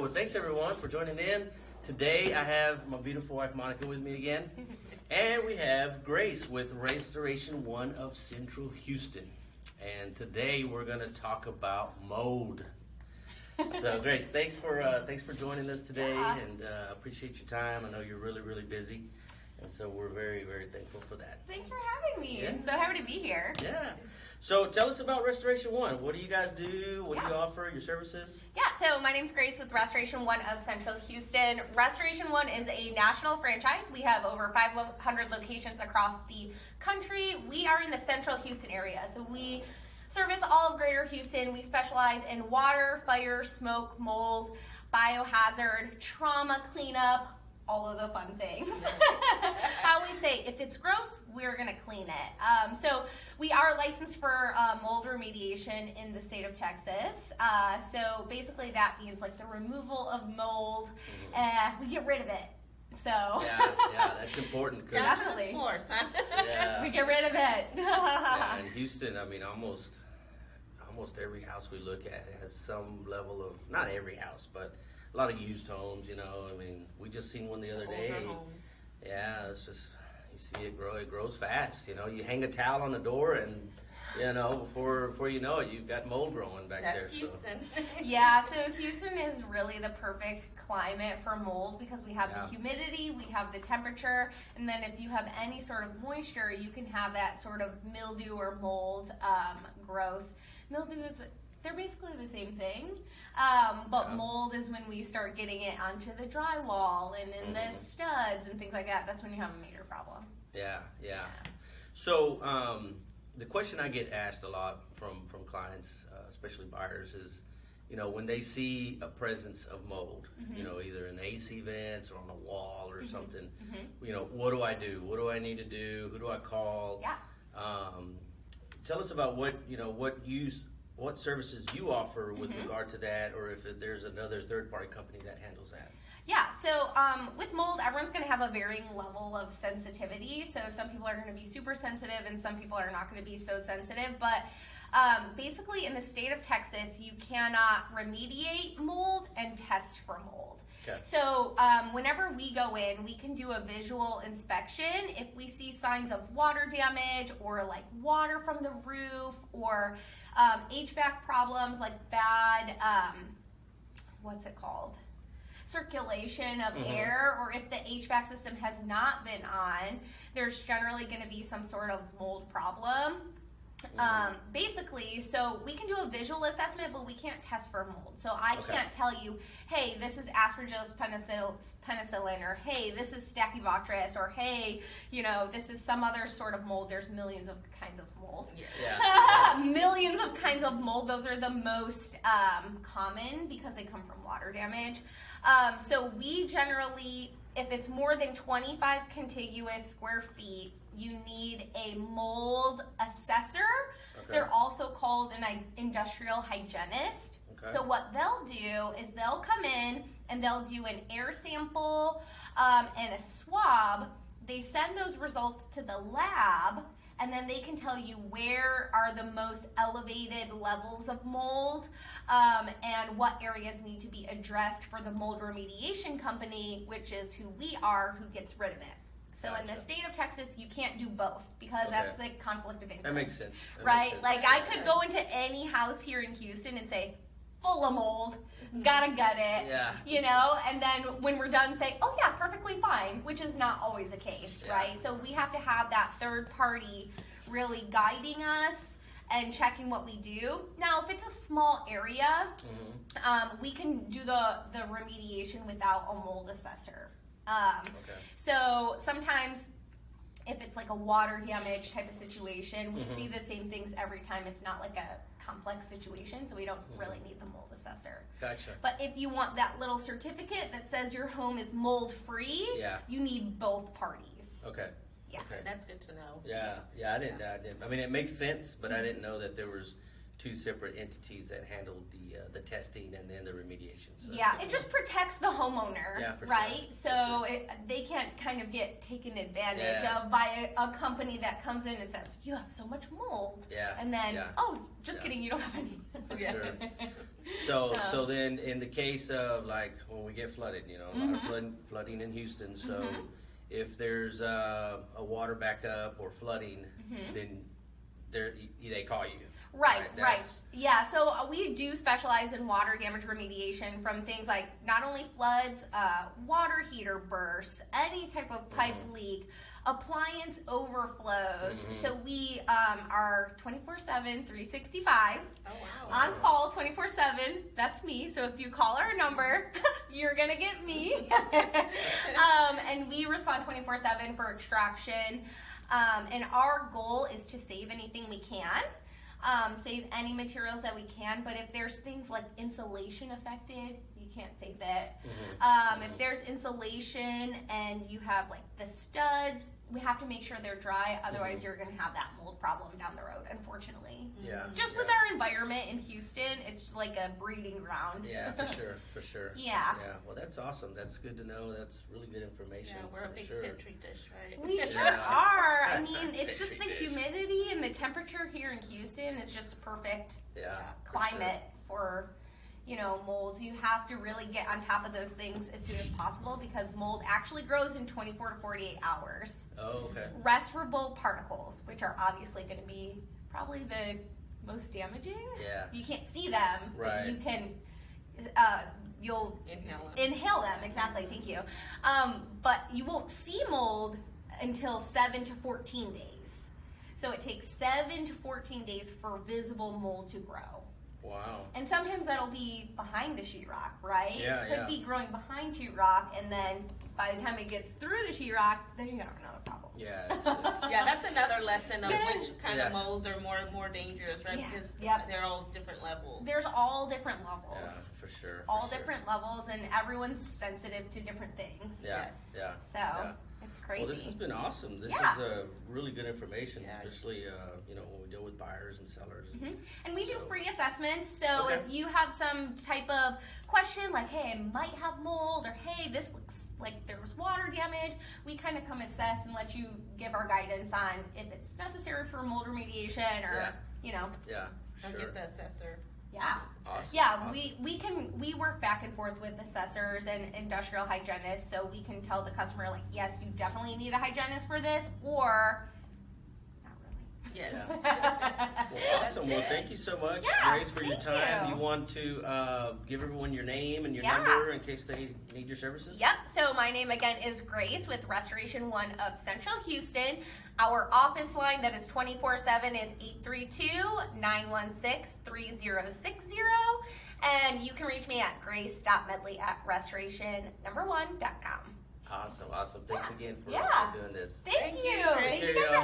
Well, thanks everyone for joining in. Today I have my beautiful wife Monica with me again. And we have Grace with Restoration 1 of Central Houston. And today we're going to talk about mold. So Grace, thanks for joining us today, and appreciate your time. I know you're really busy, and so we're very thankful for that. Thanks for having me. Yeah. I'm so happy to be here. Yeah. So tell us about Restoration 1. What do you guys do? What do you offer? Your services? Yeah, so my name's Grace with Restoration 1 of Central Houston. Restoration 1 is a national franchise. We have over 500 locations across the country. We are in the Central Houston area, so we service all of Greater Houston. We specialize in water, fire, smoke, mold, biohazard, trauma cleanup, all of the fun things. How we say, if it's gross, we're gonna clean it. So we are licensed for mold remediation in the state of Texas. So basically that means like the removal of mold, we get rid of it. So yeah, that's important. Definitely. Yeah. We get rid of it. Yeah, in Houston, I mean, almost every house we look at has some level of, not every house, but a lot of used homes, you know. I mean, we just seen one the other day. Homes. Yeah, it's just, you see it grow. It grows fast. You know, you hang a towel on the door, and you know, before you know it, you've got mold growing back there. That's Houston. Yeah, so Houston is really the perfect climate for mold because we have the humidity, we have the temperature, and then if you have any sort of moisture, you can have that sort of mildew or mold growth. Mildew is, they're basically the same thing, but mold is when we start getting it onto the drywall and in the studs and things like that. That's when you have a major problem. Yeah. So the question I get asked a lot from clients, especially buyers, is, you know, when they see a presence of mold, you know, either in the AC vents or on a wall or something, you know, what do I do? What do I need to do? Who do I call? Yeah. Tell us about what services you offer with regard to that, or if there's another third-party company that handles that. Yeah, so with mold, everyone's going to have a varying level of sensitivity. So some people are going to be super sensitive and some people are not going to be so sensitive. But basically in the state of Texas, you cannot remediate mold and test for mold. Okay. So whenever we go in, we can do a visual inspection. If we see signs of water damage or like water from the roof or HVAC problems like bad, what's it called? Circulation of air, or if the HVAC system has not been on, there's generally going to be some sort of mold problem. Basically, so we can do a visual assessment, but we can't test for mold. So I can't tell you, hey, this is Aspergillus penicillin, or hey, this is Stachybotrys, or hey, you know, this is some other sort of mold. There's millions of kinds of mold. Millions of kinds of mold. Those are the most common because they come from water damage. So we generally, if it's more than 25 contiguous square feet, you need a mold assessor. They're also called an industrial hygienist. So what they'll do is they'll come in and they'll do an air sample and a swab. They send those results to the lab, and then they can tell you where are the most elevated levels of mold and what areas need to be addressed for the mold remediation company, which is who we are, who gets rid of it. So in the state of Texas, you can't do both because that's a conflict of interest. That makes sense. Like I could go into any house here in Houston and say, full of mold, gotta gut it, you know, and then when we're done say, oh yeah, perfectly fine, which is not always the case, right? So we have to have that third party really guiding us and checking what we do. Now, if it's a small area, we can do the remediation without a mold assessor. So sometimes if it's like a water damage type of situation, we see the same things every time. It's not like a complex situation, so we don't really need the mold assessor. Gotcha. But if you want that little certificate that says your home is mold free, you need both parties. Okay. Yeah. That's good to know. Yeah, I didn't. I mean, it makes sense, but I didn't know that there was two separate entities that handle the testing and then the remediation. So Yeah, it just protects the homeowner, Yeah, for right? sure. So they can't kind of get taken advantage Yeah. of by a company that comes in and says, you have so much mold. Yeah, And then, yeah. oh, just Yeah. kidding, you don't have any. For sure. So then in the case of like when we get flooded, you know, a lot of flooding in Houston. So if there's a water backup or flooding, then they call you. Right. That's- Yeah, so we do specialize in water damage remediation from things like not only floods, water heater bursts, any type of pipe leak, appliance overflows. So we are 24/7, 365. Oh, wow. On call 24/7. That's me. So if you call our number, you're gonna get me. And we respond 24/7 for extraction. And our goal is to save anything we can. Save any materials that we can, but if there's things like insulation affected, you can't save it. If there's insulation and you have like the studs, we have to make sure they're dry, otherwise you're gonna have that mold problem down the road, unfortunately. Yeah. Just with our environment in Houston, it's like a breeding ground. Yeah, for sure. Yeah. Yeah. Well, that's awesome. That's good to know. That's really good information. Yeah, we're a for big sure. petri dish, right? We sure Yeah. are. I mean, it's just the Petri dish. humidity and the temperature here in Houston is just perfect Yeah. for climate for, you know, molds. You have to really get on top of those things as soon as possible because mold actually grows in 24 to 48 hours. Sure. Oh, okay. Respirable particles, which are obviously going to be probably the most damaging. Yeah. You can't see them, Right. but you can, you'll Inhale them. exactly, thank you. But you won't see mold until 7 to 14 days. So it takes 7 to 14 days for visible mold to grow. Wow. And sometimes that'll be behind the sheetrock, right? Yeah, Could be growing behind sheetrock, and then by the time it gets through the sheetrock, then you got another problem. Yeah. It's, Yeah, that's another lesson of which kind Yeah. of molds are more dangerous, right? Yeah. Because Yep. they're all different levels. There's all different yeah, levels. for sure. All different levels, and everyone's sensitive to different things. Yeah. Yes. Yeah. So Yeah. it's crazy. Well, this has been awesome. This Yeah. is really good information, Yes. especially you know when we deal with buyers and sellers. And we do So- free assessments, so Okay. if you have some type of question like, hey, I might have mold, or hey, this looks like there was water damage, we kind of come assess and let you give our guidance on if it's necessary for mold remediation or, Yeah. you know, Yeah. I'll Sure. get the assessor. yeah. Awesome. Yeah, Awesome. we work back and forth with assessors and industrial hygienists, so we can tell the customer like, yes, you definitely need a hygienist for this, or not really. Yes. Well, awesome. Well, thank you so much, Yeah, Grace, for your thank time. you. You want to give everyone your name and your Yeah. number in case they need your services? Yep, so my name again is Grace with Restoration 1 of Central Houston. Our office line that is 24/7 is 832-916-3060. And you can reach me at grace.medley@restoration1.com. Awesome. Thanks again for Yeah. doing this. Thank Thank you. you. Thank you guys for y'all.